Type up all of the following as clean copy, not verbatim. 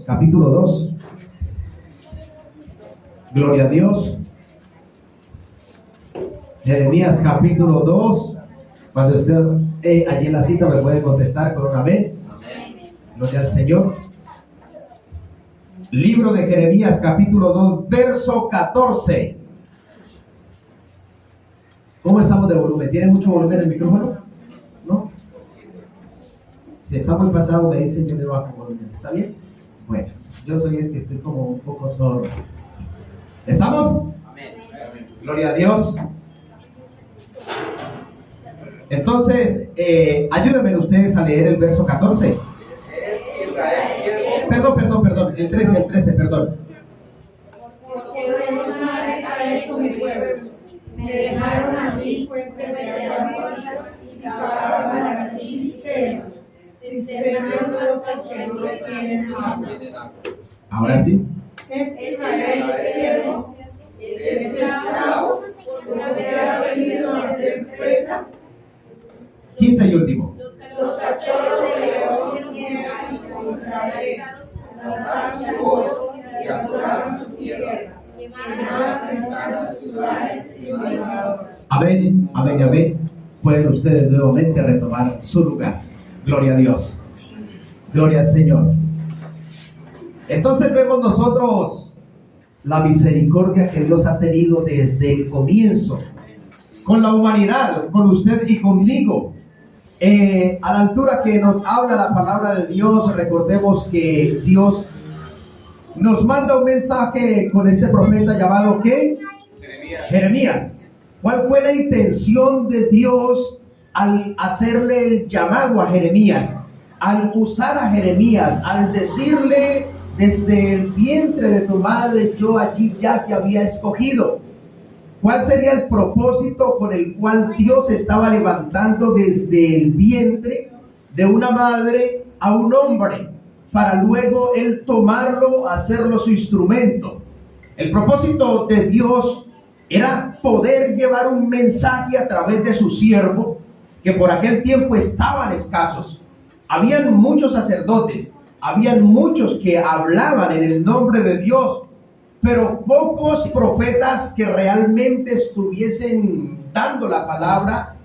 capítulo 2. Gloria a Dios. Jeremías capítulo 2. Cuando esté allí en la cita me puede contestar con un amén. Gloria al Señor. Libro de Jeremías capítulo 2, verso 14. ¿Cómo estamos de volumen? ¿Tiene mucho volumen el micrófono? ¿No? Si está muy pasado me dicen que le bajo volumen. ¿Está bien? Bueno, yo soy el que estoy como un poco sordo. ¿Estamos? Amén. Gloria a Dios. Entonces, ayúdenme ustedes a leer el verso 14. Perdón. El 13, perdón. Porque dos males ha hecho mi pueblo. Me dejaron a mí fuente de agua viva y cavaron para sí cisternas que no tienen agua. Ahora sí. Es Israel siervo, es esclavo, porque ha venido a ser presa. 15 y último. Los cachorros de león vienen contra él, lanzaron su voz y asolaron su tierra. Quemadas están sus ciudades sin morador. Amén, amén, amén. Pueden ustedes nuevamente retomar su lugar. Gloria a Dios. Gloria al Señor. Entonces vemos nosotros la misericordia que Dios ha tenido desde el comienzo con la humanidad, con usted y conmigo. A la altura que nos habla la palabra de Dios, recordemos que Dios nos manda un mensaje con este profeta llamado ¿qué? Jeremías. ¿Cuál fue la intención de Dios al hacerle el llamado a Jeremías? Al usar a Jeremías, al decirle: desde el vientre de tu madre yo allí ya te había escogido. ¿Cuál sería el propósito con el cual Dios estaba levantando desde el vientre de una madre a un hombre, para luego él tomarlo, hacerlo su instrumento? El propósito de Dios era poder llevar un mensaje a través de su siervo, que por aquel tiempo estaban escasos. Habían muchos sacerdotes, habían muchos que hablaban en el nombre de Dios, pero pocos profetas que realmente estuviesen dando la palabra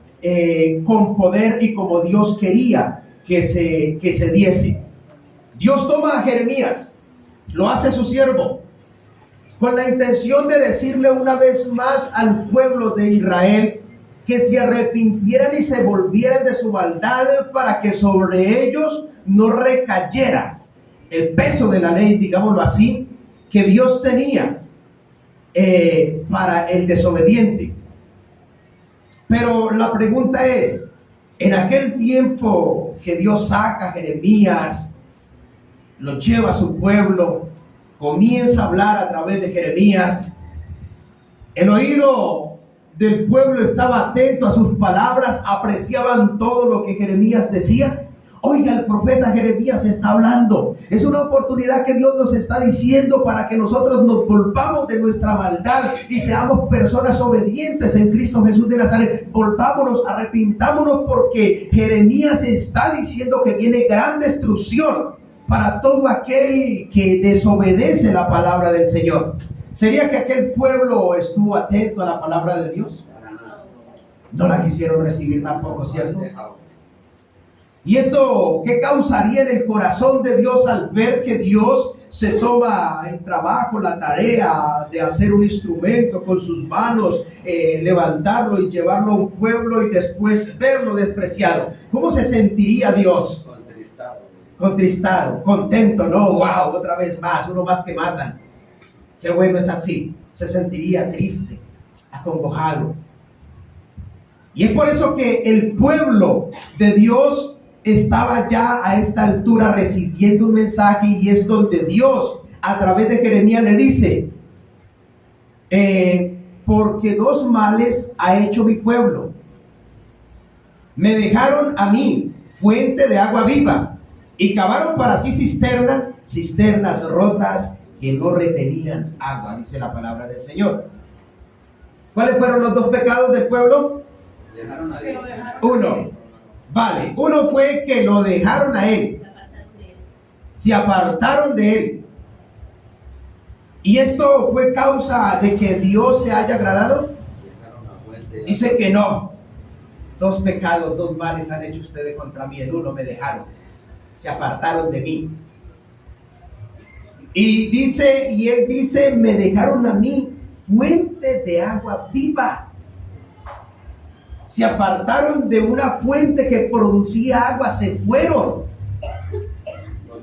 con poder y como Dios quería que se diese. Dios toma a Jeremías, lo hace su siervo, con la intención de decirle una vez más al pueblo de Israel que se arrepintieran y se volvieran de su maldad, para que sobre ellos no recayera el peso de la ley, digámoslo así, que Dios tenía para el desobediente. Pero la pregunta es, en aquel tiempo que Dios saca a Jeremías, lo lleva a su pueblo, comienza a hablar a través de Jeremías, el oído del pueblo estaba atento a sus palabras, apreciaban todo lo que Jeremías decía. Oiga, el profeta Jeremías está hablando. Es una oportunidad que Dios nos está diciendo para que nosotros nos volvamos de nuestra maldad y seamos personas obedientes en Cristo Jesús de Nazaret. Volvámonos, arrepintámonos, porque Jeremías está diciendo que viene gran destrucción para todo aquel que desobedece la palabra del Señor. ¿Sería que aquel pueblo estuvo atento a la palabra de Dios? No la quisieron recibir tampoco, ¿cierto? ¿Y esto qué causaría en el corazón de Dios al ver que Dios se toma el trabajo, la tarea de hacer un instrumento con sus manos, levantarlo y llevarlo a un pueblo y después verlo despreciado? ¿Cómo se sentiría Dios? Contristado, contento, no, wow, otra vez más, uno más que matan. Qué bueno es así. Se sentiría triste, acongojado. Y es por eso que el pueblo de Dios estaba ya a esta altura recibiendo un mensaje, y es donde Dios a través de Jeremías le dice: porque dos males ha hecho mi pueblo. Me dejaron a mí fuente de agua viva y cavaron para sí cisternas rotas que no retenían agua, dice la palabra del Señor. ¿Cuáles fueron los dos pecados del pueblo? Dejaron a Dios. Uno. Vale, uno fue que lo dejaron a él. se apartaron de él. ¿Y esto fue causa de que Dios se haya agradado? Dice que no. 2 pecados, 2 males han hecho ustedes contra mí. El uno me dejaron, se apartaron de mí. Y él dice, me dejaron a mí fuente de agua viva. Se apartaron de una fuente que producía agua, se fueron.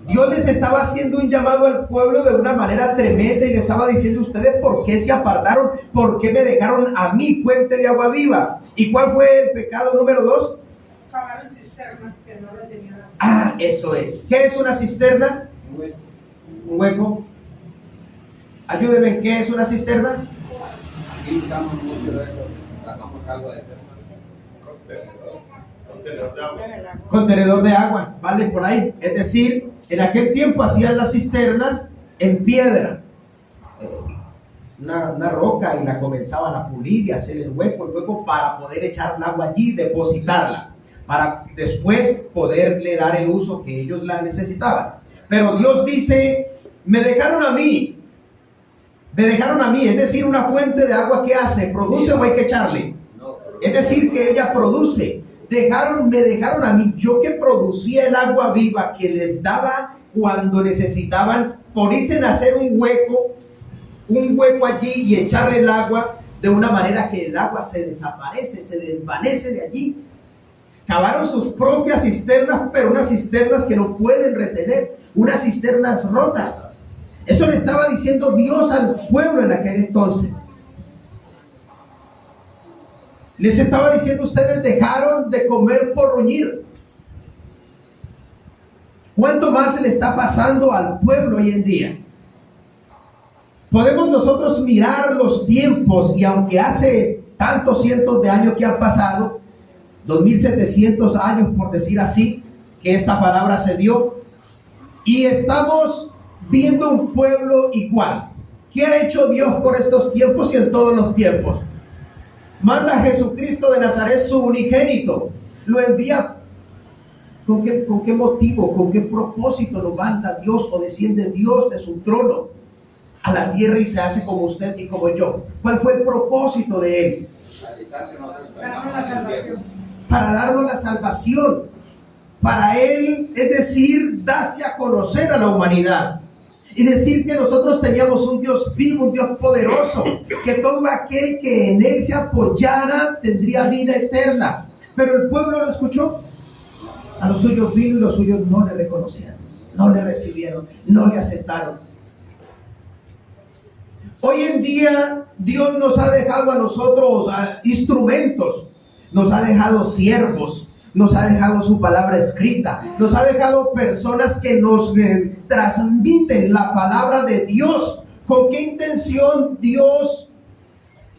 Dios les estaba haciendo un llamado al pueblo de una manera tremenda y le estaba diciendo, ustedes, ¿por qué se apartaron? ¿Por qué me dejaron a mí fuente de agua viva? ¿Y cuál fue el pecado número 2? Cavaron cisternas que no retenían agua. Ah, eso es. ¿Qué es una cisterna? Un hueco. Ayúdenme, ¿qué es una cisterna? Aquí usamos mucho de eso, sacamos algo de eso. Contenedor de agua. Contenedor de agua, ¿vale? Por ahí. Es decir, en aquel tiempo hacían las cisternas en piedra, una roca, y la comenzaban a pulir y hacer el hueco para poder echar el agua allí y depositarla, para después poderle dar el uso que ellos la necesitaban. Pero Dios dice, me dejaron a mí, es decir, una fuente de agua que hace, produce o hay que echarle. Es decir, que ella produce. Me dejaron a mí, yo que producía el agua viva que les daba cuando necesitaban, por irse a hacer un hueco allí y echarle el agua de una manera que el agua se desaparece, se desvanece de allí. Cavaron sus propias cisternas, pero unas cisternas que no pueden retener, unas cisternas rotas. Eso le estaba diciendo Dios al pueblo en aquel entonces. Les estaba diciendo, ustedes dejaron de comer por ruñir. ¿Cuánto más se le está pasando al pueblo hoy en día? Podemos nosotros mirar los tiempos, y aunque hace tantos cientos de años que han pasado, 2700 años por decir así, que esta palabra se dio, y estamos viendo un pueblo igual. ¿Qué ha hecho Dios por estos tiempos y en todos los tiempos? Manda a Jesucristo de Nazaret, su unigénito, lo envía. ¿Con qué motivo, con qué propósito lo manda Dios o desciende Dios de su trono a la tierra y se hace como usted y como yo? ¿Cuál fue el propósito de él? Para darnos la salvación. Para él, es decir, darse a conocer a la humanidad. Y decir que nosotros teníamos un Dios vivo, un Dios poderoso, que todo aquel que en él se apoyara tendría vida eterna. Pero el pueblo lo escuchó. A los suyos vino y los suyos no le reconocieron, no le recibieron, no le aceptaron. Hoy en día Dios nos ha dejado a nosotros instrumentos, nos ha dejado siervos, nos ha dejado su palabra escrita, nos ha dejado personas que nos transmiten la palabra de Dios. ¿Con qué intención Dios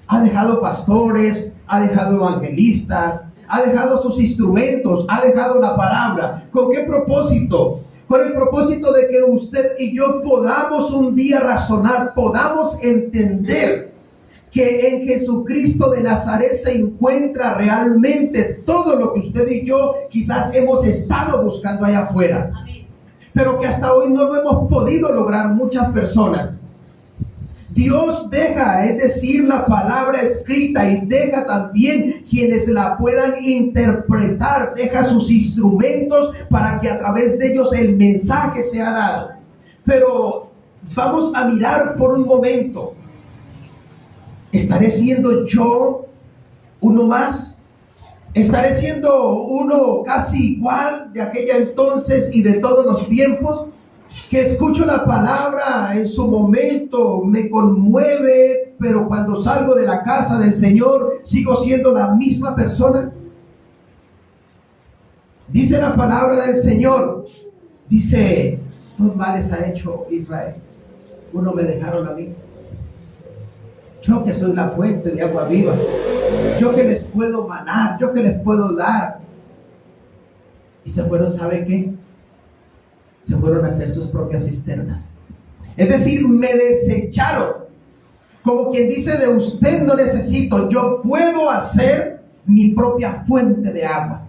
ha dejado pastores, ha dejado evangelistas, ha dejado sus instrumentos, ha dejado la palabra? ¿Con qué propósito? Con el propósito de que usted y yo podamos un día razonar, podamos entender que en Jesucristo de Nazaret se encuentra realmente todo lo que usted y yo quizás hemos estado buscando allá afuera. Amén. Pero que hasta hoy no lo hemos podido lograr muchas personas. Dios deja, es decir, la palabra escrita, y deja también quienes la puedan interpretar, deja sus instrumentos para que a través de ellos el mensaje sea dado. Pero vamos a mirar por un momento. ¿Estaré siendo yo uno más? ¿Estaré siendo uno casi igual de aquella entonces y de todos los tiempos? Que escucho la palabra en su momento, me conmueve, pero cuando salgo de la casa del Señor, ¿sigo siendo la misma persona? Dice la palabra del Señor, dice, 2 males ha hecho Israel, uno me dejaron a mí. Yo que soy la fuente de agua viva, yo que les puedo manar, yo que les puedo dar. Y se fueron, ¿sabe qué? Se fueron a hacer sus propias cisternas. Es decir, me desecharon. Como quien dice, de usted no necesito, yo puedo hacer mi propia fuente de agua.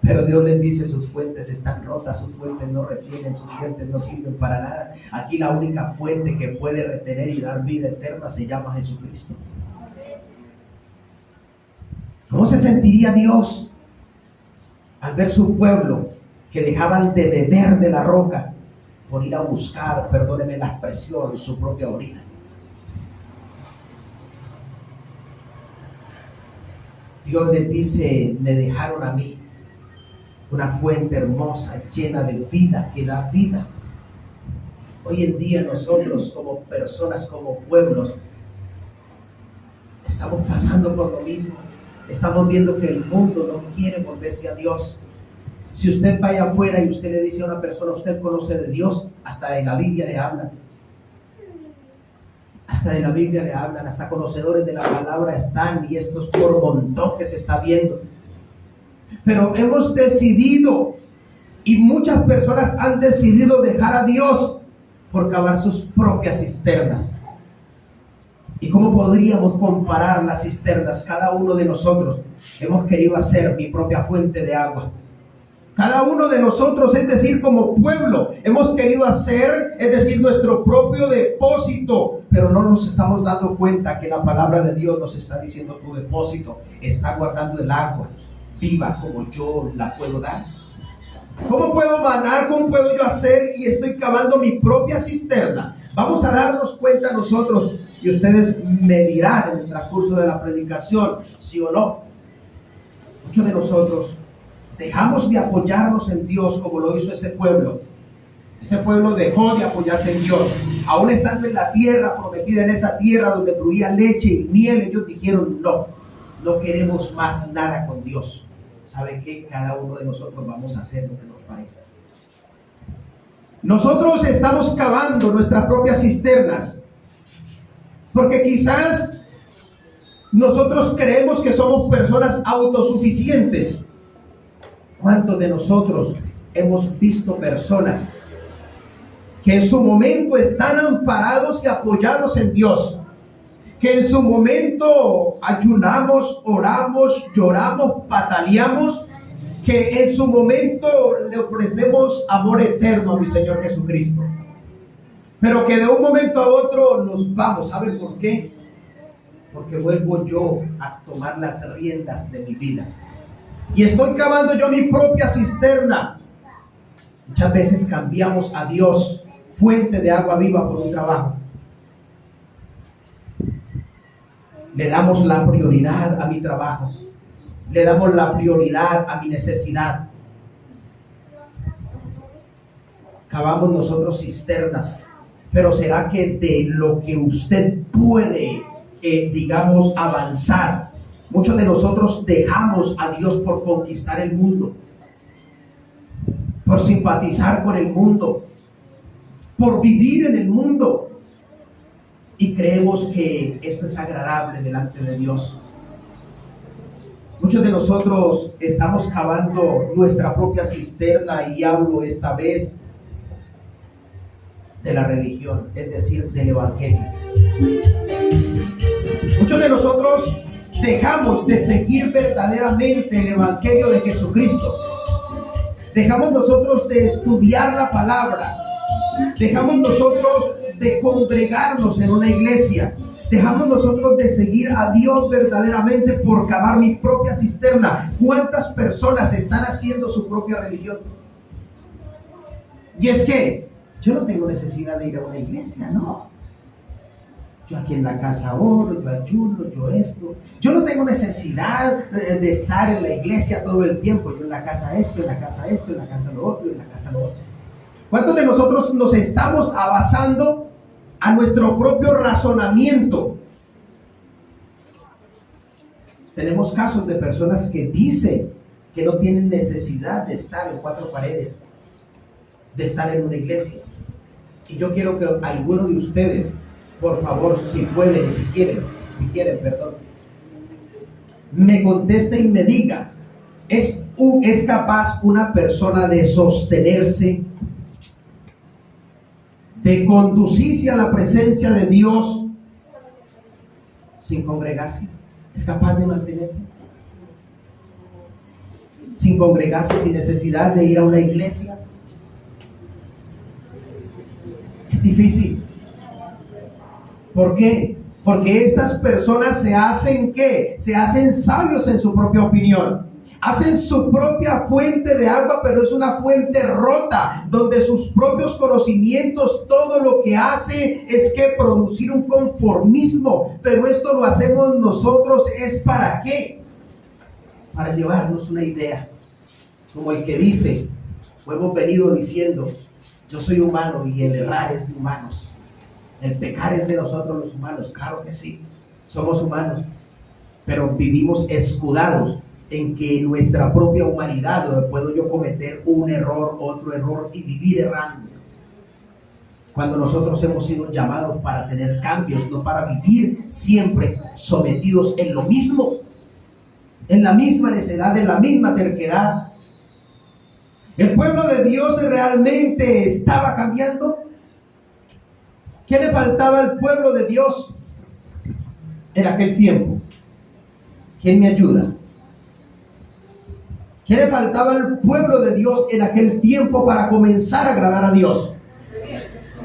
Pero Dios les dice, sus fuentes están rotas, sus fuentes no retienen, sus fuentes no sirven para nada. Aquí la única fuente que puede retener y dar vida eterna se llama Jesucristo. ¿Cómo se sentiría Dios al ver su pueblo que dejaban de beber de la roca por ir a buscar, perdóneme la expresión, su propia orina? Dios les dice, me dejaron a mí una fuente hermosa, llena de vida, que da vida. Hoy en día nosotros como personas, como pueblos, estamos pasando por lo mismo. Estamos viendo que el mundo no quiere volverse a Dios. Si usted vaya afuera y usted le dice a una persona, usted conoce de Dios, hasta en la Biblia le hablan. Hasta de la Biblia le hablan, hasta conocedores de la palabra están, y esto es por montón que se está viendo. Pero hemos decidido, y muchas personas han decidido dejar a Dios por cavar sus propias cisternas. ¿Y cómo podríamos comparar las cisternas? Cada uno de nosotros hemos querido hacer mi propia fuente de agua. Cada uno de nosotros, es decir, como pueblo, hemos querido hacer, es decir, nuestro propio depósito, pero no nos estamos dando cuenta que la palabra de Dios nos está diciendo, tu depósito está guardando el agua viva como yo la puedo dar. ¿Cómo puedo manar? ¿Cómo puedo yo hacer? Y estoy cavando mi propia cisterna. Vamos a darnos cuenta nosotros, y ustedes me dirán en el transcurso de la predicación, sí o no. Muchos de nosotros dejamos de apoyarnos en Dios como lo hizo ese pueblo. Ese pueblo dejó de apoyarse en Dios. Aún estando en la tierra prometida, en esa tierra donde fluía leche y miel, ellos dijeron, no queremos más nada con Dios. ¿Sabe qué? Cada uno de nosotros vamos a hacer lo que nos parece. Nosotros estamos cavando nuestras propias cisternas, porque quizás nosotros creemos que somos personas autosuficientes. ¿Cuántos de nosotros hemos visto personas que en su momento están amparados y apoyados en Dios? Que en su momento ayunamos, oramos, lloramos, pataleamos, que en su momento le ofrecemos amor eterno a mi Señor Jesucristo. Pero que de un momento a otro nos vamos. ¿Sabe por qué? Porque vuelvo yo a tomar las riendas de mi vida. Y estoy cavando yo mi propia cisterna. Muchas veces cambiamos a Dios, fuente de agua viva, por un trabajo. Le damos la prioridad a mi trabajo. Le damos la prioridad a mi necesidad. Cavamos nosotros cisternas. Pero ¿será que de lo que usted puede, digamos, avanzar? Muchos de nosotros dejamos a Dios por conquistar el mundo, por simpatizar con el mundo, por vivir en el mundo. Y creemos que esto es agradable delante de Dios. Muchos de nosotros estamos cavando nuestra propia cisterna, y hablo esta vez de la religión, es decir, del evangelio. Muchos de nosotros dejamos de seguir verdaderamente el evangelio de Jesucristo. Dejamos nosotros de estudiar la palabra. Dejamos nosotros de congregarnos en una iglesia. Dejamos nosotros de seguir a Dios verdaderamente por cavar mi propia cisterna. ¿Cuántas personas están haciendo su propia religión? Y es que yo no tengo necesidad de ir a una iglesia, no. Yo aquí en la casa oro, yo ayuno, yo esto. Yo no tengo necesidad de estar en la iglesia todo el tiempo. Yo en la casa esto, en la casa esto, en la casa lo otro, en la casa lo otro. ¿Cuántos de nosotros nos estamos basando a nuestro propio razonamiento? Tenemos casos de personas que dicen que no tienen necesidad de estar en cuatro paredes, de estar en una iglesia. Y yo quiero que alguno de ustedes, por favor, si pueden y si quieren, me conteste y me diga, ¿es capaz una persona de sostenerse, de conducirse a la presencia de Dios sin congregarse? ¿Es capaz de mantenerse? sin congregarse, sin necesidad de ir a una iglesia. Es difícil. ¿Por qué? Porque estas personas se hacen ¿qué? Se hacen sabios en su propia opinión. Hacen su propia fuente de agua, pero es una fuente rota, donde sus propios conocimientos, todo lo que hace es que producir un conformismo. Pero esto lo hacemos nosotros, ¿es para qué? Para llevarnos una idea. Como el que dice, o hemos venido diciendo, yo soy humano y el errar es de humanos. El pecar es de nosotros los humanos. Claro que sí, somos humanos, pero vivimos escudados en que en nuestra propia humanidad puedo yo cometer un error, otro error y vivir errando. Cuando nosotros hemos sido llamados para tener cambios, no para vivir siempre sometidos en lo mismo, en la misma necedad, en la misma terquedad. ¿El pueblo de Dios realmente estaba cambiando? ¿Qué le faltaba al pueblo de Dios en aquel tiempo? ¿Quién me ayuda? ¿Qué le faltaba al pueblo de Dios en aquel tiempo para comenzar a agradar a Dios?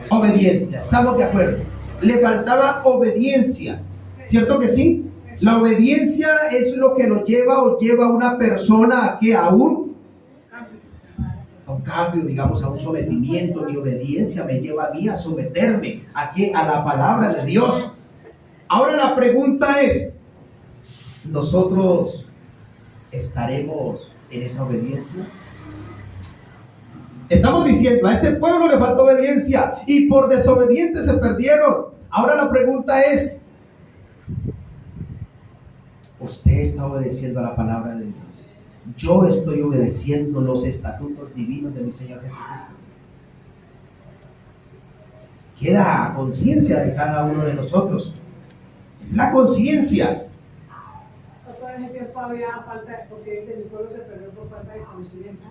Obediencia, estamos de acuerdo. Le faltaba obediencia, ¿cierto que sí? La obediencia es lo que lo lleva o lleva a una persona a que a un cambio, digamos, a un sometimiento. Mi obediencia me lleva a mí a someterme a ¿qué? A la palabra de Dios. Ahora la pregunta es, ¿nosotros estaremos en esa obediencia? Estamos diciendo, a ese pueblo le faltó obediencia y por desobedientes se perdieron. Ahora la pregunta es, ¿usted está obedeciendo a la palabra de Dios? Yo estoy obedeciendo los estatutos divinos de mi Señor Jesucristo. Queda conciencia de cada uno de nosotros. Es la conciencia. Pastor, en ese tiempo había falta, porque dice, mi pueblo se perdió por falta de conocimiento.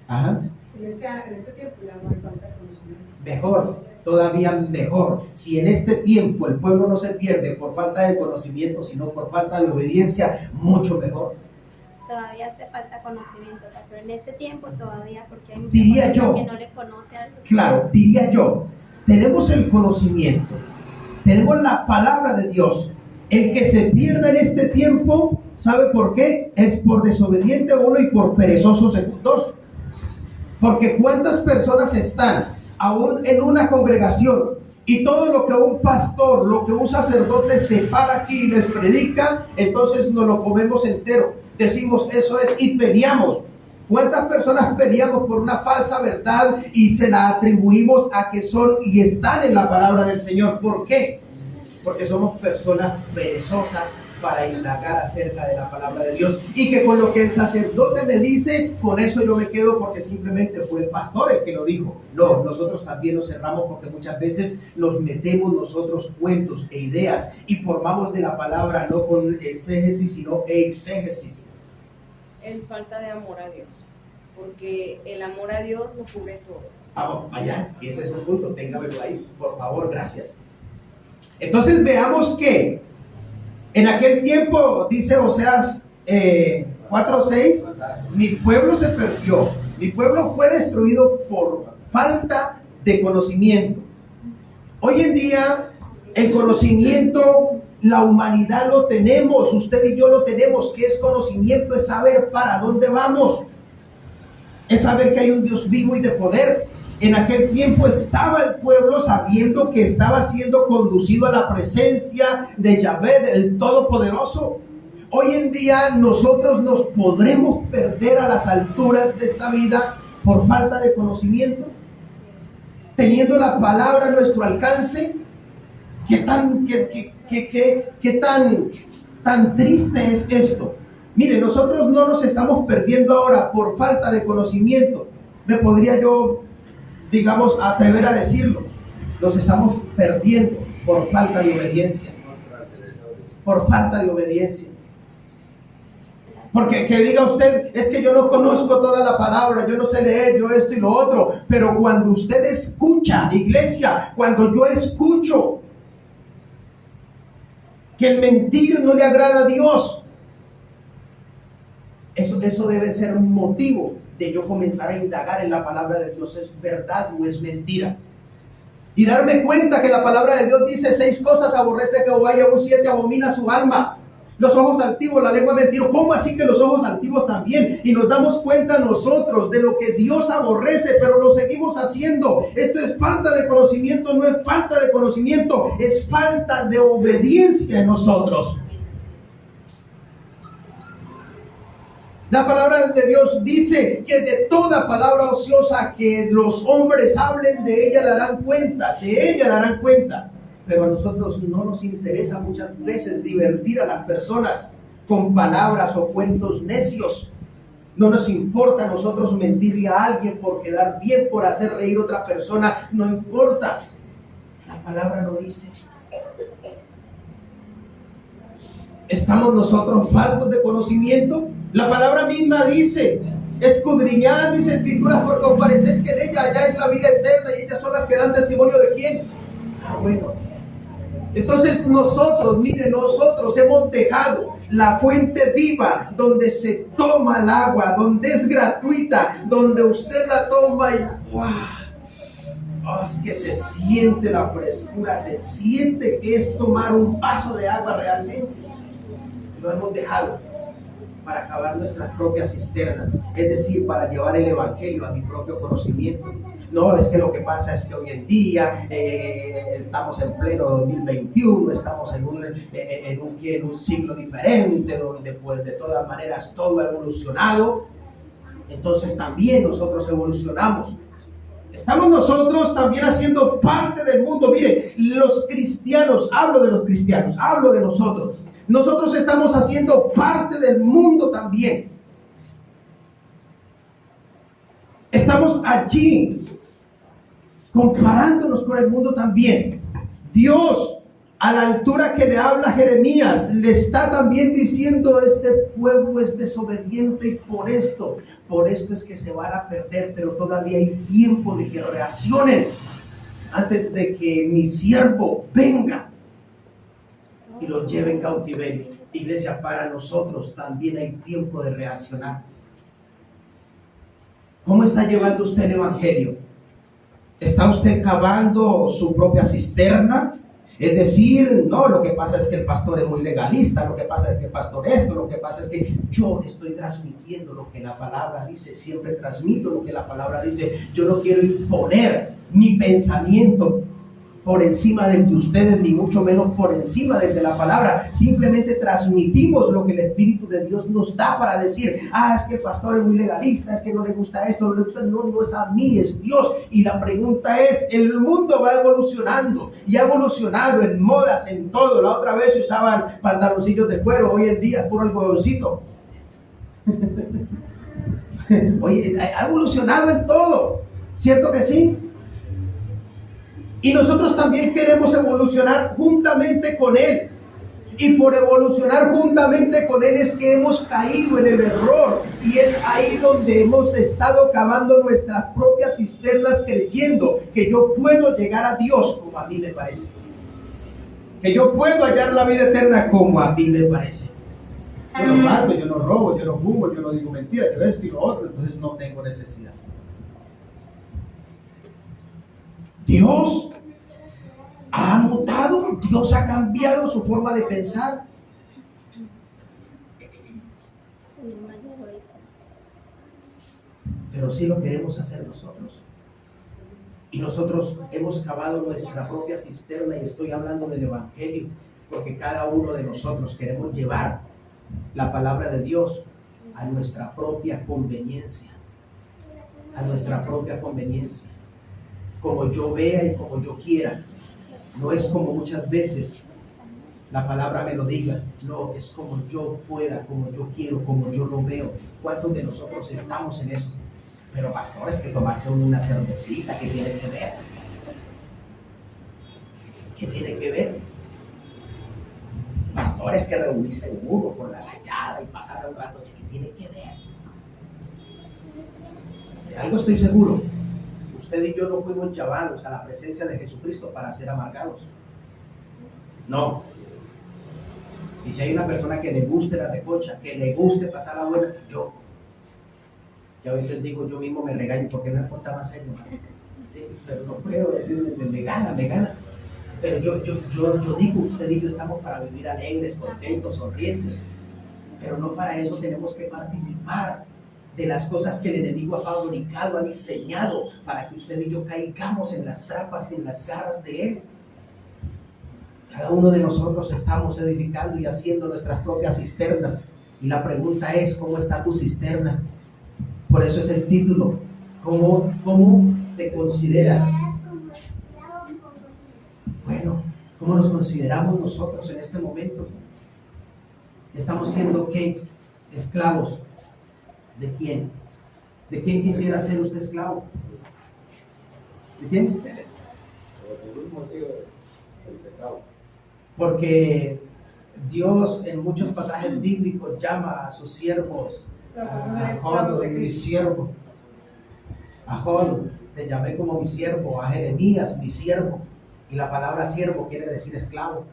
Ajá. En este tiempo ya no hay falta de conocimiento. Mejor, todavía mejor. Si en este tiempo el pueblo no se pierde por falta de conocimiento, sino por falta de obediencia, mucho mejor. Todavía hace falta conocimiento, pero en este tiempo todavía, porque hay mucha Diría gente yo, que no le conoce a Dios. Claro, diría yo, tenemos el conocimiento, tenemos la palabra de Dios. El que se pierda en este tiempo, ¿sabe por qué? Es por desobediente uno y por perezosos dos. Porque cuántas personas están aún en una congregación y todo lo que un pastor, lo que un sacerdote se para aquí y les predica, entonces nos lo comemos entero. Decimos eso es y peleamos. ¿Cuántas personas peleamos por una falsa verdad y se la atribuimos a que son y están en la palabra del Señor? ¿Por qué? Porque somos personas perezosas para indagar acerca de la palabra de Dios y que con lo que el sacerdote me dice, con eso yo me quedo porque simplemente fue el pastor el que lo dijo. No, nosotros también nos cerramos porque muchas veces nos metemos nosotros cuentos e ideas y formamos de la palabra no con exégesis sino exégesis. El falta de amor a Dios, porque el amor a Dios lo cubre todo. Vamos, allá, ese es un punto, téngamelo ahí, por favor, gracias. Entonces veamos que en aquel tiempo, dice Oseas 4:6, mi pueblo se perdió, mi pueblo fue destruido por falta de conocimiento. Hoy en día, el conocimiento, la humanidad lo tenemos, usted y yo lo tenemos. ¿Qué es conocimiento? Es saber para dónde vamos, es saber que hay un Dios vivo y de poder. En aquel tiempo estaba el pueblo sabiendo que estaba siendo conducido a la presencia de Yahvé, el Todopoderoso. Hoy en día nosotros nos podremos perder a las alturas de esta vida por falta de conocimiento, teniendo la palabra a nuestro alcance. ¿Qué tan triste es esto? Mire, nosotros no nos estamos perdiendo ahora por falta de conocimiento. Me podría yo, digamos, atrever a decirlo. Nos estamos perdiendo por falta de obediencia. Por falta de obediencia. Porque que diga usted, es que yo no conozco toda la palabra, yo no sé leer, yo esto y lo otro. Pero cuando usted escucha, iglesia, cuando yo escucho que el mentir no le agrada a Dios, Eso debe ser un motivo de yo comenzar a indagar en la palabra de Dios. ¿Es verdad o es mentira? Y darme cuenta que la palabra de Dios dice 6 cosas aborrece Jehová y aún 7 abomina su alma. Los ojos altivos, la lengua mentirosa. ¿Cómo así que los ojos altivos también? Y nos damos cuenta nosotros de lo que Dios aborrece, pero lo seguimos haciendo. Esto es falta de conocimiento, no es falta de conocimiento, es falta de obediencia en nosotros. La palabra de Dios dice que de toda palabra ociosa que los hombres hablen, de ella darán cuenta, Pero a nosotros no nos interesa muchas veces divertir a las personas con palabras o cuentos necios. No nos importa a nosotros mentirle a alguien por quedar bien, por hacer reír a otra persona, no importa. La palabra lo dice. ¿Estamos nosotros faltos de conocimiento? La palabra misma dice: escudriñad mis escrituras porque os parecéis que en ella ya es la vida eterna y ellas son las que dan testimonio de quién. Bueno, entonces nosotros hemos dejado la fuente viva donde se toma el agua, donde es gratuita, donde usted la toma y ¡wow! Oh, es que se siente la frescura, se siente que es tomar un vaso de agua realmente. Lo hemos dejado para cavar nuestras propias cisternas, es decir, para llevar el evangelio a mi propio conocimiento. No, es que lo que pasa es que hoy en día estamos en pleno 2021, estamos en un siglo diferente, donde pues de todas maneras todo ha evolucionado. Entonces también nosotros evolucionamos. Estamos nosotros también haciendo parte del mundo. Mire, los cristianos, hablo de los cristianos, hablo de nosotros. Nosotros estamos haciendo parte del mundo también. Estamos allí comparándonos con el mundo también. Dios, a la altura que le habla a Jeremías, le está también diciendo: este pueblo es desobediente y por esto es que se van a perder, pero todavía hay tiempo de que reaccionen antes de que mi siervo venga y los lleve en cautiverio. Iglesia, para nosotros también hay tiempo de reaccionar. ¿Cómo está llevando usted el evangelio? ¿Está usted cavando su propia cisterna? Es decir, no, lo que pasa es que el pastor es muy legalista, lo que pasa es que el pastor esto, lo que pasa es que yo estoy transmitiendo lo que la palabra dice, siempre transmito lo que la palabra dice. Yo no quiero imponer mi pensamiento por encima del de ustedes, ni mucho menos por encima del de la palabra. Simplemente transmitimos lo que el Espíritu de Dios nos da para decir: es que el pastor es muy legalista, es que no le gusta esto, no le gusta. No es a mí, es Dios. Y la pregunta es: el mundo va evolucionando y ha evolucionado en modas, en todo. La otra vez se usaban pantaloncillos de cuero, hoy en día puro algodoncito. Oye, ha evolucionado en todo, ¿cierto que sí? Y nosotros también queremos evolucionar juntamente con Él. Y por evolucionar juntamente con Él es que hemos caído en el error. Y es ahí donde hemos estado cavando nuestras propias cisternas, creyendo que yo puedo llegar a Dios como a mí me parece. Que yo puedo hallar la vida eterna como a mí me parece. Yo no mato, yo no robo, yo no fumo, yo no digo mentiras, yo esto y lo otro, entonces no tengo necesidad. Dios ha mutado, Dios ha cambiado su forma de pensar. Pero sí lo queremos hacer nosotros. Y nosotros hemos cavado nuestra propia cisterna, y estoy hablando del evangelio, porque cada uno de nosotros queremos llevar la palabra de Dios a nuestra propia conveniencia. A nuestra propia conveniencia. Como yo vea y como yo quiera. No es como muchas veces la palabra me lo diga. No, es como yo pueda, como yo quiero, como yo lo veo. ¿Cuántos de nosotros estamos en eso? Pero pastores, que tomarse una cervecita, ¿qué tiene que ver? ¿Qué tiene que ver? Pastores, que reunirse uno con la rayada y pasar un rato, ¿qué tiene que ver? De algo estoy seguro. Usted y yo no fuimos llamados a la presencia de Jesucristo para ser amargados. No. Y si hay una persona que le guste la recocha, que le guste pasar la buena, yo. Y a veces digo, yo mismo me regaño porque no me porta más serio. Sí, pero no puedo decir, me gana. Pero yo digo, usted y yo estamos para vivir alegres, contentos, sonrientes. Pero no para eso tenemos que participar de las cosas que el enemigo ha fabricado, ha diseñado, para que usted y yo caigamos en las trampas y en las garras de él. Cada uno de nosotros estamos edificando y haciendo nuestras propias cisternas. Y la pregunta es, ¿cómo está tu cisterna? Por eso es el título. ¿Cómo te consideras? Bueno, ¿cómo nos consideramos nosotros en este momento? ¿Estamos siendo qué? Esclavos. ¿De quién? ¿De quién quisiera ser usted esclavo? ¿De quién? Por el mismo motivo del pecado. Porque Dios en muchos pasajes bíblicos llama a sus siervos, a Job, mi siervo, a Job, te llamé como mi siervo, a Jeremías, mi siervo, y la palabra siervo quiere decir esclavo,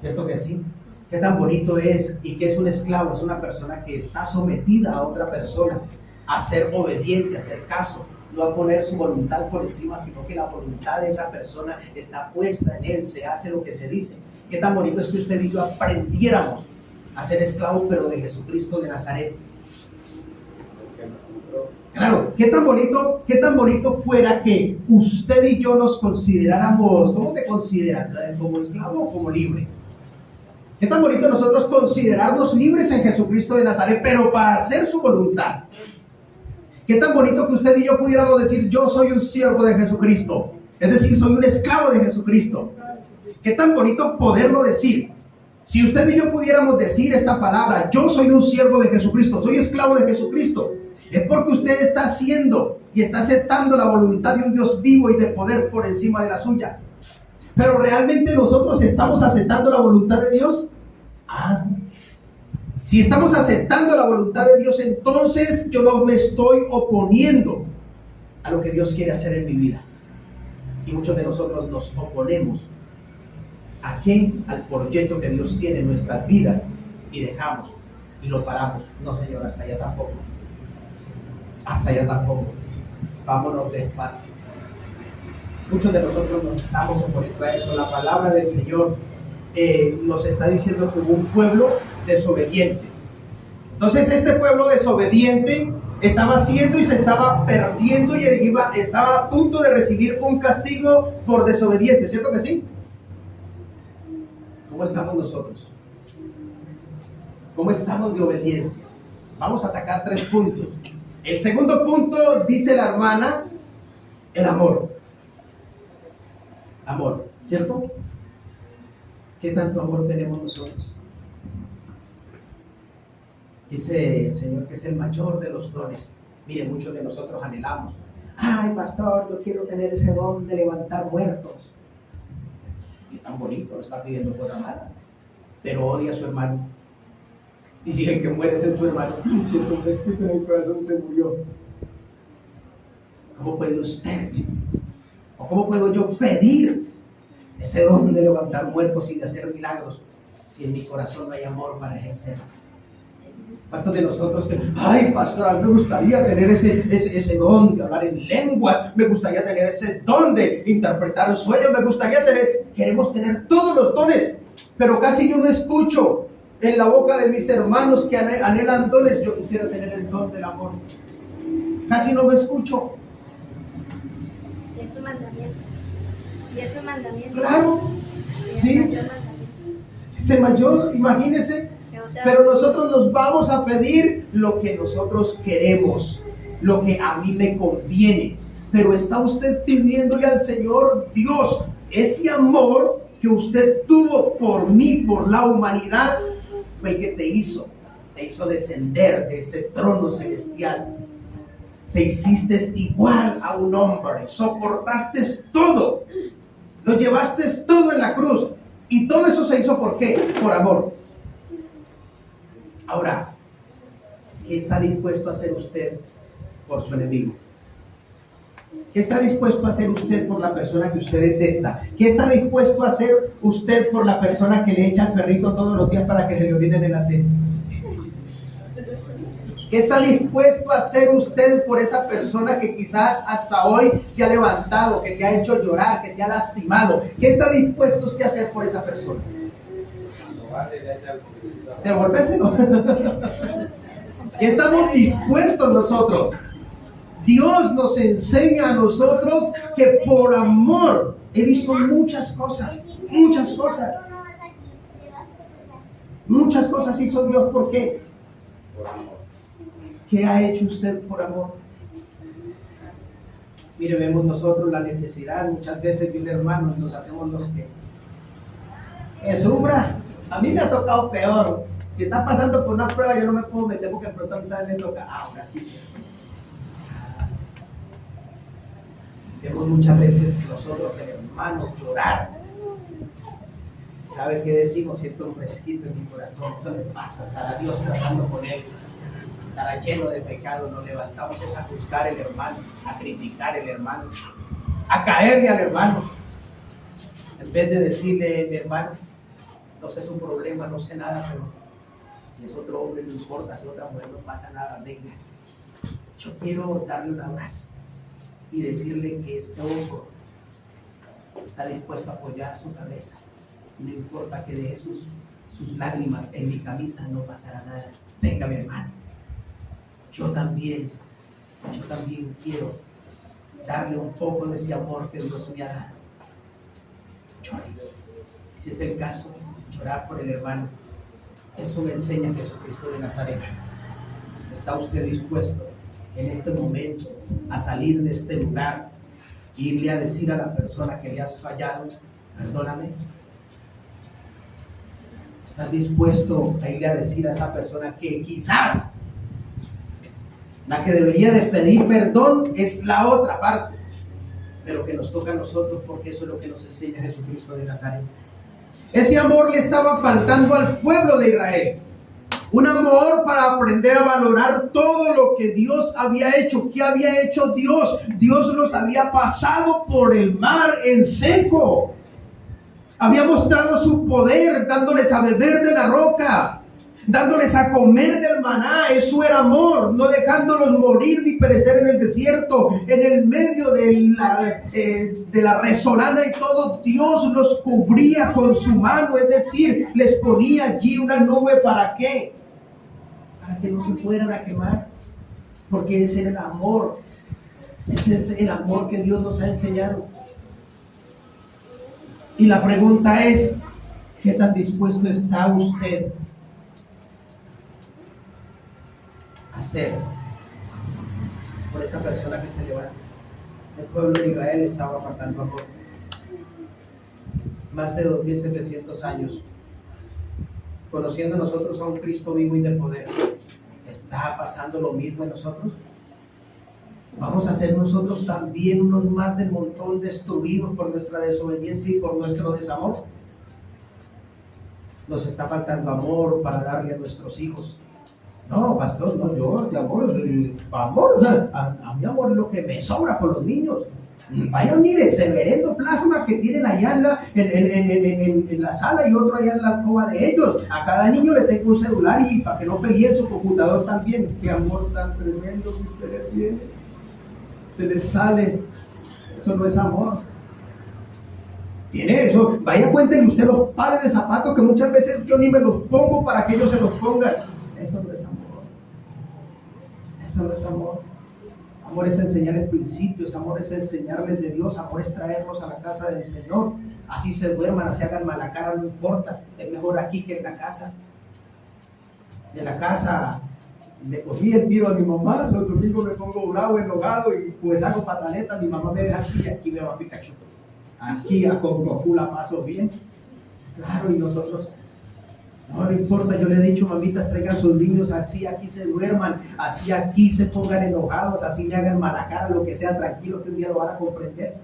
¿cierto que sí? Qué tan bonito es, y que es un esclavo, es una persona que está sometida a otra persona, a ser obediente, a hacer caso, no a poner su voluntad por encima, sino que la voluntad de esa persona está puesta en él, se hace lo que se dice. Qué tan bonito es que usted y yo aprendiéramos a ser esclavos, pero de Jesucristo de Nazaret. Claro, qué tan bonito fuera que usted y yo nos consideráramos, ¿cómo te consideras? ¿Como esclavo o como libre? Qué tan bonito nosotros considerarnos libres en Jesucristo de Nazaret, pero para hacer su voluntad. Qué tan bonito que usted y yo pudiéramos decir, yo soy un siervo de Jesucristo, es decir, soy un esclavo de Jesucristo. Qué tan bonito poderlo decir. Si usted y yo pudiéramos decir esta palabra, yo soy un siervo de Jesucristo, soy esclavo de Jesucristo, es porque usted está haciendo y está aceptando la voluntad de un Dios vivo y de poder por encima de la suya. Pero realmente nosotros estamos aceptando la voluntad de Dios. Si estamos aceptando la voluntad de Dios, entonces yo no me estoy oponiendo a lo que Dios quiere hacer en mi vida. Y muchos de nosotros nos oponemos ¿a quién? Al proyecto que Dios tiene en nuestras vidas, y dejamos y lo paramos. No, Señor, hasta allá tampoco. Hasta allá tampoco. Vámonos despacio. Muchos de nosotros nos estamos oponiendo a eso. La palabra del Señor nos está diciendo que hubo un pueblo desobediente. Entonces este pueblo desobediente estaba haciendo y se estaba perdiendo y estaba a punto de recibir un castigo por desobediente, ¿cierto que sí? ¿Cómo estamos nosotros? ¿Cómo estamos de obediencia? Vamos a sacar 3 puntos. El segundo punto, dice la hermana, el amor. Amor, ¿cierto? ¿Qué tanto amor tenemos nosotros? Dice el Señor que es el mayor de los dones. Mire, muchos de nosotros anhelamos. Ay, pastor, yo quiero tener ese don de levantar muertos. Y tan bonito, lo está pidiendo por amar, pero odia a su hermano. Y si el que muere es su hermano, siento un escrito en el corazón, se murió. ¿Cómo puede usted, o cómo puedo yo pedir ese don de levantar muertos y de hacer milagros, si en mi corazón no hay amor para ejercerlo? ¿Cuántos de nosotros que, ay, pastor, a mí me gustaría tener ese don de hablar en lenguas, me gustaría tener ese don de interpretar sueños, queremos tener todos los dones, pero casi yo no escucho en la boca de mis hermanos que anhelan dones? Yo quisiera tener el don del amor. Casi no me escucho. Y es su mandamiento. Y es su mandamiento. Claro, sí. Ese mayor, imagínese. Pero nosotros nos vamos a pedir lo que nosotros queremos, lo que a mí me conviene. Pero está usted pidiéndole al Señor Dios ese amor que usted tuvo por mí, por la humanidad, fue el que te hizo descender de ese trono celestial. Te hiciste igual a un hombre, soportaste todo, lo llevaste todo en la cruz, y todo eso se hizo ¿por qué? Por amor. Ahora, ¿qué está dispuesto a hacer usted por su enemigo? ¿Qué está dispuesto a hacer usted por la persona que usted detesta? ¿Qué está dispuesto a hacer usted por la persona que le echa al perrito todos los días para que se le orine en el andén? ¿Qué está dispuesto a hacer usted por esa persona que quizás hasta hoy se ha levantado, que te ha hecho llorar, que te ha lastimado? ¿Qué está dispuesto usted a hacer por esa persona? Devolvérselo. ¿Qué estamos dispuestos nosotros? Dios nos enseña a nosotros que por amor Él hizo muchas cosas. Muchas cosas hizo Dios. ¿Por qué? Por amor. ¿Qué ha hecho usted por amor? Mire, vemos nosotros la necesidad muchas veces de un hermano y nos hacemos los que sufra. A mí me ha tocado peor. Si está pasando por una prueba, yo no me puedo meter porque pronto a mí también me toca. Ahora sí. Vemos muchas veces nosotros el hermano llorar. ¿Sabe qué decimos? Siento un fresquito en mi corazón. Eso le pasa, estará Dios tratando con él. Estará lleno de pecado. Nos levantamos es a juzgar el hermano, a criticar el hermano, a caerle al hermano. En vez de decirle, mi hermano, no sé su problema, no sé nada, pero si es otro hombre no importa, si es otra mujer no pasa nada, venga. Yo quiero darle un abrazo y decirle que este hombre está dispuesto a apoyar su cabeza. No importa que deje sus lágrimas en mi camisa, no pasará nada. Venga, mi hermano. Yo también quiero darle un poco de ese amor que Dios me ha dado. Llore. Si es el caso, llorar por el hermano. Eso me enseña Jesucristo de Nazaret. ¿Está usted dispuesto en este momento a salir de este lugar e irle a decir a la persona que le has fallado, perdóname? ¿Estás dispuesto a irle a decir a esa persona que quizás la que debería de pedir perdón es la otra parte, pero que nos toca a nosotros porque eso es lo que nos enseña Jesucristo de Nazaret? Ese amor le estaba faltando al pueblo de Israel. Un amor para aprender a valorar todo lo que Dios había hecho. ¿Qué había hecho Dios? Dios los había pasado por el mar en seco. Había mostrado su poder dándoles a beber de la roca, dándoles a comer del maná. Eso era amor, no dejándolos morir ni perecer en el desierto, en el medio de la resolana y todo. Dios los cubría con su mano, es decir, les ponía allí una nube. ¿Para qué? Para que no se fueran a quemar, porque ese era el amor. Ese es el amor que Dios nos ha enseñado. Y la pregunta es, ¿qué tan dispuesto está usted a hacer por esa persona que se levanta? El pueblo de Israel estaba faltando amor. Más de 2700 años conociendo nosotros a un Cristo vivo y de poder. ¿Está pasando lo mismo en nosotros? ¿Vamos a ser nosotros también unos más del montón destruidos por nuestra desobediencia y por nuestro desamor? Nos está faltando amor para darle a nuestros hijos. No, pastor, no, yo de amor, a mi amor es lo que me sobra por los niños. Vaya, mire, severendo plasma que tienen allá en la sala y otro allá en la alcoba de ellos. A cada niño le tengo un celular y para que no peleen su computador también. Qué amor tan tremendo que ustedes tienen. Se les sale. Eso no es amor. Tiene eso. Vaya, cuéntenle usted los pares de zapatos que muchas veces yo ni me los pongo para que ellos se los pongan. Eso no es amor. Eso no es amor. Amor es enseñarles principios, amor es enseñarles de Dios, amor es traerlos a la casa del Señor. Así se duerman, así hagan mala cara, no importa. Es mejor aquí que en la casa. De la casa le cogí el tiro a mi mamá, los domingos me pongo bravo, enojado y pues hago pataleta. Mi mamá me deja aquí y aquí me va a Pikachu. Aquí a con Goku la paso bien. Claro, y nosotros... No importa, yo le he dicho, mamitas, traigan sus niños, así aquí se duerman, así aquí se pongan enojados, así me hagan mala cara, lo que sea, tranquilo, que un día lo van a comprender.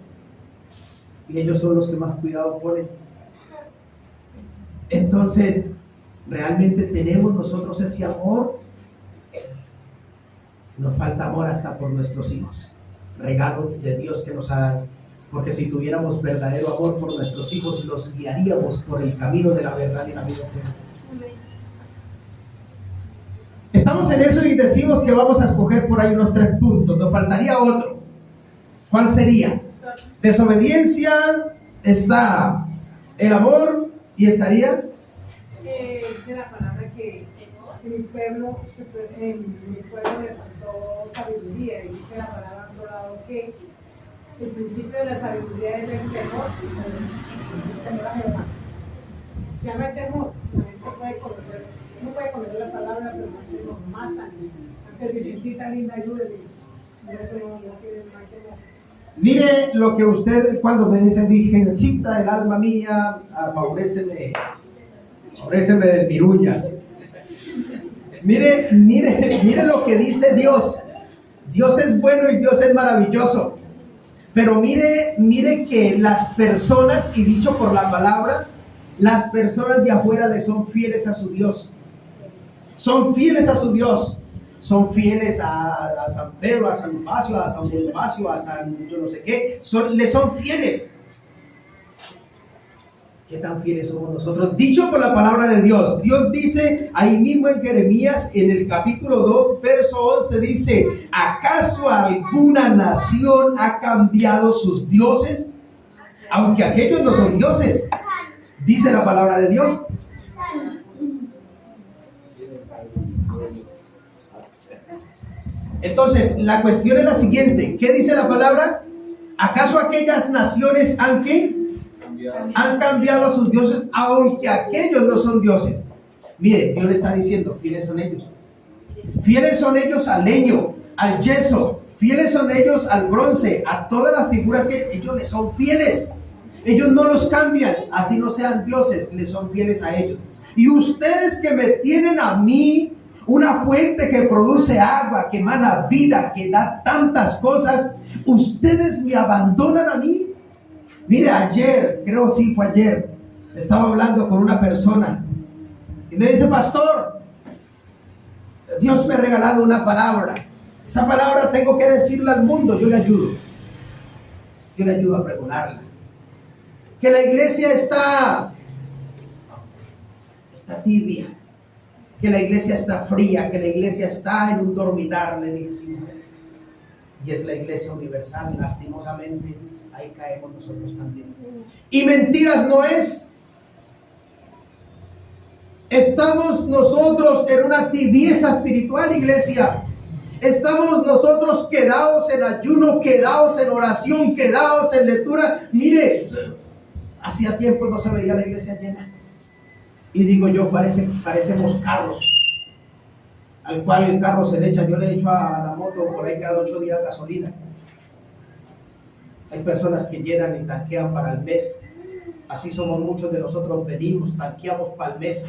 Y ellos son los que más cuidado ponen. Entonces, ¿realmente tenemos nosotros ese amor? Nos falta amor hasta por nuestros hijos. regalo de Dios que nos ha dado. Porque si tuviéramos verdadero amor por nuestros hijos, los guiaríamos por el camino de la verdad y la vida eterna. Estamos en eso y decimos que vamos a escoger por ahí unos 3 puntos. Nos faltaría otro. ¿Cuál sería? Desobediencia, está el amor y estaría... Dice la palabra que en mi pueblo le faltó sabiduría, y dice la palabra a otro lado que el principio de la sabiduría es el temor, el temor a Jehová. Ya no hay temor, la gente no puede conocer la palabra, pero nos matan. Antes virgencita linda, ayúdenme. No quieren más temor. Mire lo que usted, cuando me dice virgencita del alma mía, favoréceme del piruñas. Mire lo que dice Dios. Dios es bueno y Dios es maravilloso. Pero mire que las personas, y dicho por la palabra, las personas de afuera le son fieles a su Dios. Son fieles a su Dios. Son fieles a San Pedro, a San Bonifacio, a San Bonifacio, a San yo no sé qué. Le son fieles. ¿Qué tan fieles somos nosotros? Dicho por la palabra de Dios. Dios dice ahí mismo en Jeremías, en el capítulo 2, verso 11, dice: ¿acaso alguna nación ha cambiado sus dioses? Aunque aquellos no son dioses. Dice la palabra de Dios. Entonces, la cuestión es la siguiente. ¿Qué dice la palabra? ¿Acaso aquellas naciones han cambiado a sus dioses, aunque aquellos no son dioses? Mire, Dios le está diciendo, fieles son ellos. Fieles son ellos al leño, al yeso. Fieles son ellos al bronce, a todas las figuras que ellos les son fieles. Ellos no los cambian, así no sean dioses, les son fieles a ellos. Y ustedes que me tienen a mí, una fuente que produce agua, que emana vida, que da tantas cosas, ustedes me abandonan a mí. Mire, ayer, creo sí fue ayer, estaba hablando con una persona y me dice: pastor, Dios me ha regalado una palabra. Esa palabra tengo que decirla al mundo. Yo le ayudo a pregonarla. Que la iglesia está tibia, que la iglesia está fría, que la iglesia está en un dormitar, le dije: sí, mujer. Y es la iglesia universal, lastimosamente, ahí caemos nosotros también. Y mentiras no es. Estamos nosotros en una tibieza espiritual, iglesia. Estamos nosotros quedados en ayuno, quedados en oración, quedados en lectura. Mire, hacía tiempo no se veía la iglesia llena. Y digo yo, parecemos carros, al cual el carro se le echa. Yo le echo a la moto por ahí cada 8 días gasolina. Hay personas que llenan y tanquean para el mes. Así somos muchos de nosotros, venimos, tanqueamos para el mes.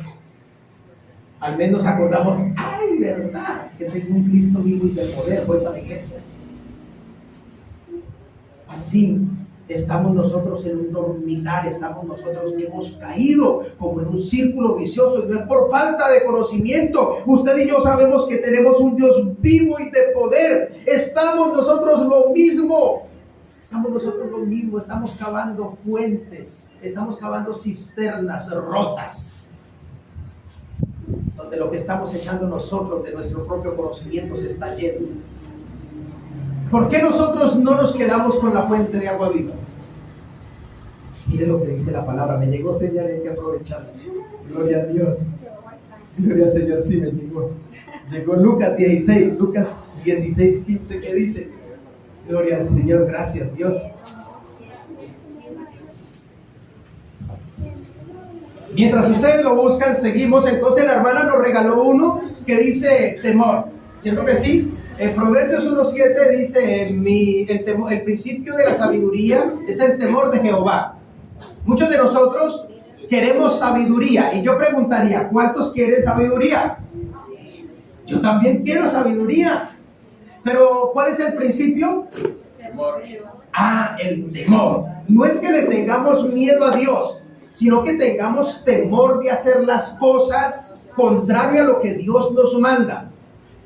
Al menos acordamos: ay, verdad, que tengo un Cristo vivo y de poder, voy para la iglesia. Así estamos nosotros en un dormitar, estamos nosotros que hemos caído como en un círculo vicioso. No es por falta de conocimiento. Usted y yo sabemos que tenemos un Dios vivo y de poder. Estamos nosotros lo mismo, estamos cavando fuentes, estamos cavando cisternas rotas, donde lo que estamos echando nosotros de nuestro propio conocimiento se está yendo. ¿Por qué nosotros no nos quedamos con la fuente de agua viva? Mire lo que dice la palabra. Me llegó señal, hay que aprovecharla. Gloria a Dios. Gloria al Señor, sí me llegó. Llegó Lucas 16, 15, que dice: gloria al Señor, gracias Dios. Mientras ustedes lo buscan, seguimos. Entonces la hermana nos regaló uno que dice temor. ¿Cierto que sí? Proverbios 1:7 dice: el principio de la sabiduría es el temor de Jehová. Muchos de nosotros queremos sabiduría. Y yo preguntaría: ¿cuántos quieren sabiduría? Yo también quiero sabiduría. Pero ¿cuál es el principio? Temor. El temor. No es que le tengamos miedo a Dios, sino que tengamos temor de hacer las cosas contrario a lo que Dios nos manda.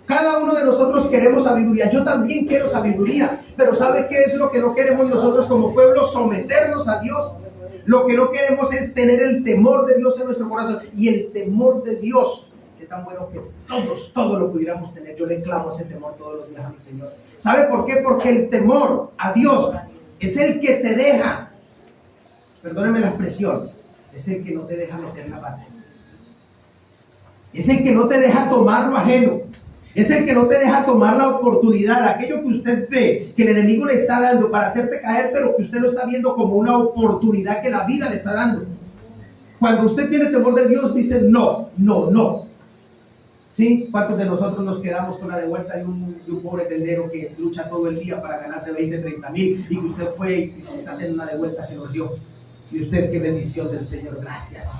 Cada uno de nosotros queremos sabiduría. Yo también quiero sabiduría. Pero ¿sabe qué es lo que no queremos nosotros como pueblo? Someternos a Dios. Lo que no queremos es tener el temor de Dios en nuestro corazón. Y el temor de Dios, que tan bueno que todos lo pudiéramos tener. Yo le clamo ese temor todos los días a mi Señor. ¿Sabe por qué? Porque el temor a Dios es el que te deja, perdóneme la expresión, es el que no te deja meter la pata. Es el que no te deja tomar lo ajeno. Es el que no te deja tomar la oportunidad, aquello que usted ve que el enemigo le está dando para hacerte caer, pero que usted lo está viendo como una oportunidad que la vida le está dando. Cuando usted tiene temor de Dios, dice no. ¿Sí? ¿Cuántos de nosotros nos quedamos con la de vuelta de un pobre tendero que lucha todo el día para ganarse 20, 30 mil y que usted fue y quizás en una de vuelta se los dio? Y usted, qué bendición del Señor, gracias.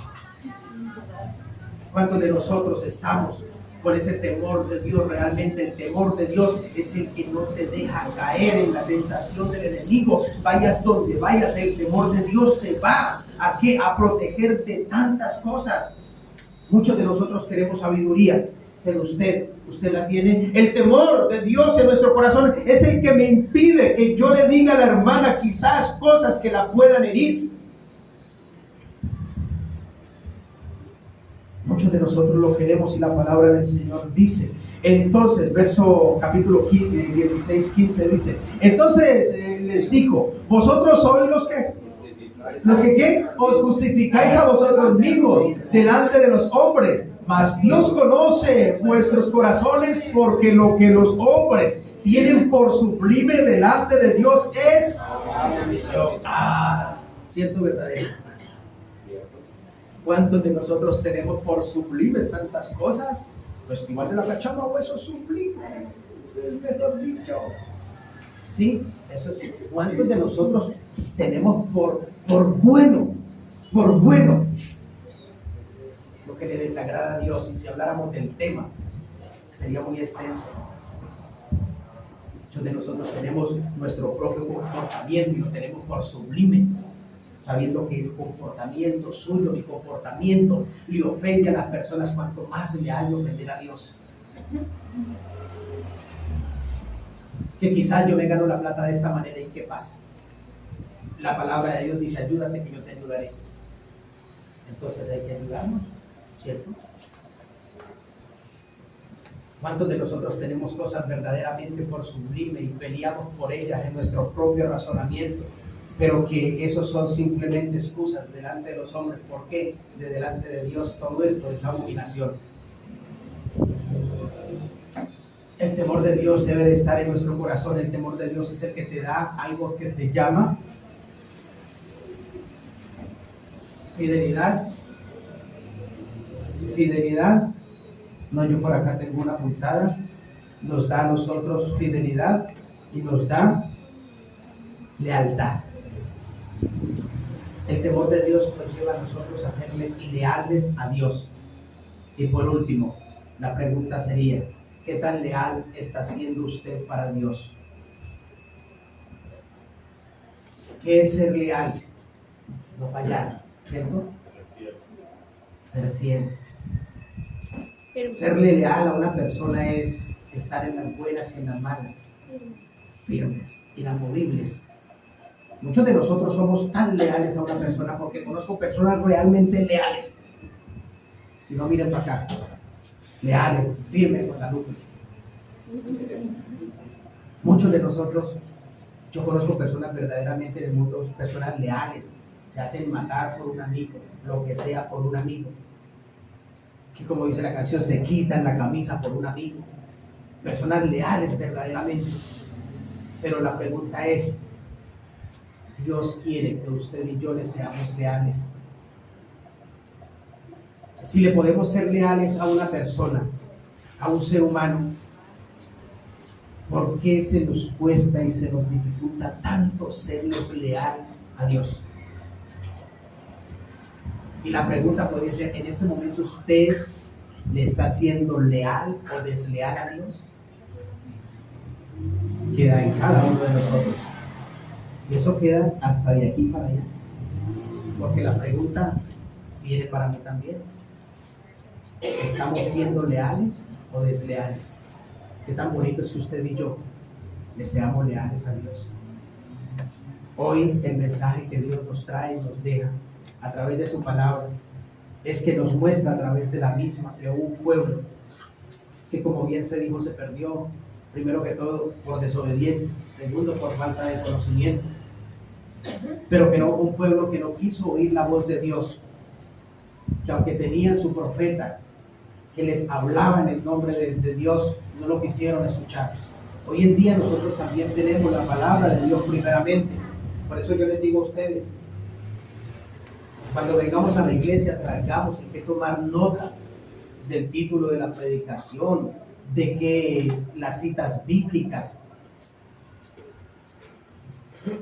¿Cuántos de nosotros estamos con ese temor de Dios? Realmente el temor de Dios es el que no te deja caer en la tentación del enemigo. Vayas donde vayas, el temor de Dios te va a proteger de tantas cosas. Muchos de nosotros queremos sabiduría, pero usted la tiene. El temor de Dios en nuestro corazón es el que me impide que yo le diga a la hermana quizás cosas que la puedan herir. Muchos de nosotros lo queremos y la palabra del Señor dice. Entonces, capítulo 16, 15 dice, entonces les dijo, vosotros sois los que ¿qué? Os justificáis a vosotros mismos delante de los hombres, mas Dios conoce vuestros corazones, porque lo que los hombres tienen por sublime delante de Dios es cierto, verdadero. ¿Cuántos de nosotros tenemos por sublimes tantas cosas? Pues igual de la cachama o eso es sublime, es mejor dicho. Sí, eso sí. ¿Cuántos de nosotros tenemos por bueno lo que le desagrada a Dios? Y si habláramos del tema, sería muy extenso. Muchos de nosotros tenemos nuestro propio comportamiento y lo tenemos por sublime, sabiendo que el comportamiento suyo, mi comportamiento, le ofende a las personas. Cuanto más le haga ofender a Dios. Que quizás yo me gano la plata de esta manera, ¿y qué pasa? La palabra de Dios dice, ayúdate que yo te ayudaré. Entonces hay que ayudarnos, ¿cierto? ¿Cuántos de nosotros tenemos cosas verdaderamente por sublime y peleamos por ellas en nuestro propio razonamiento? Pero que esos son simplemente excusas delante de los hombres. ¿Por qué? De delante de Dios todo esto es abominación. El temor de Dios debe de estar en nuestro corazón. El temor de Dios es el que te da algo que se llama fidelidad. Fidelidad. No, yo por acá tengo una apuntada. Nos da a nosotros fidelidad y nos da lealtad. El temor de Dios nos lleva a nosotros a serles leales a Dios. Y por último, la pregunta sería, ¿qué tan leal está siendo usted para Dios? ¿Qué es ser leal? No fallar, ¿cierto? Ser fiel. Serle leal a una persona es estar en las buenas y en las malas, firmes, inamovibles. Muchos de nosotros somos tan leales a una persona, porque conozco personas realmente leales. Si no, miren para acá. Leales, firmes con la luz. Muchos de nosotros, yo conozco personas verdaderamente en el mundo, personas leales, se hacen matar por un amigo, lo que sea por un amigo. Que como dice la canción, se quitan la camisa por un amigo. Personas leales verdaderamente. Pero la pregunta es, Dios quiere que usted y yo le seamos leales. Si le podemos ser leales a una persona, a un ser humano, ¿por qué se nos cuesta y se nos dificulta tanto serles leal a Dios? Y la pregunta podría ser, ¿en este momento usted le está siendo leal o desleal a Dios? Queda en cada uno de nosotros. Y eso queda hasta de aquí para allá. Porque la pregunta viene para mí también. ¿Estamos siendo leales o desleales? Qué tan bonito es que usted y yo le seamos leales a Dios. Hoy el mensaje que Dios nos trae y nos deja a través de su palabra es que nos muestra a través de la misma que hubo un pueblo que, como bien se dijo, se perdió, primero que todo por desobedientes, segundo por falta de conocimiento, pero que no, un pueblo que no quiso oír la voz de Dios, que aunque tenían su profeta que les hablaba en el nombre de Dios, no lo quisieron escuchar. Hoy en día nosotros también tenemos la palabra de Dios primeramente. Por eso yo les digo a ustedes, cuando vengamos a la iglesia, traigamos, hay que tomar nota del título de la predicación, de que las citas bíblicas.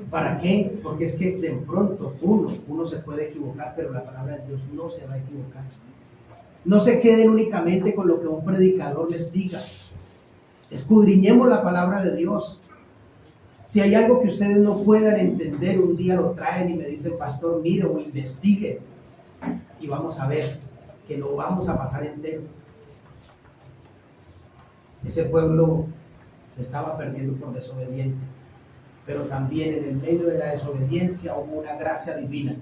¿Para qué? Porque es que de pronto uno se puede equivocar, pero la palabra de Dios no se va a equivocar. No se queden únicamente con lo que un predicador les diga. Escudriñemos la palabra de Dios. Si hay algo que ustedes no puedan entender, un día lo traen y me dicen, pastor, mire o investigue. Y vamos a ver que lo vamos a pasar entero. Ese pueblo se estaba perdiendo por desobediente. Pero también en el medio de la desobediencia hubo una gracia divina,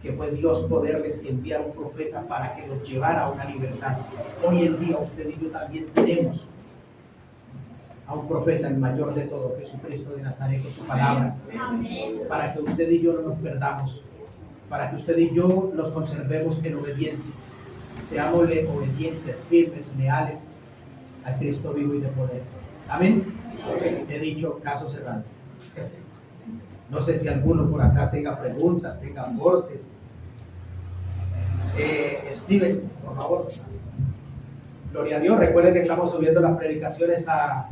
que fue Dios poderles enviar un profeta para que los llevara a una libertad. Hoy en día usted y yo también tenemos a un profeta, el mayor de todos, Jesucristo de Nazaret, con su palabra. Amén. Para que usted y yo no nos perdamos, para que usted y yo nos conservemos en obediencia, seamos obedientes, firmes, leales a Cristo vivo y de poder. Amén. Amén. He dicho, caso cerrado. No sé si alguno por acá tenga preguntas, tenga aportes. Steven, por favor. Gloria a Dios. Recuerden que estamos subiendo las predicaciones a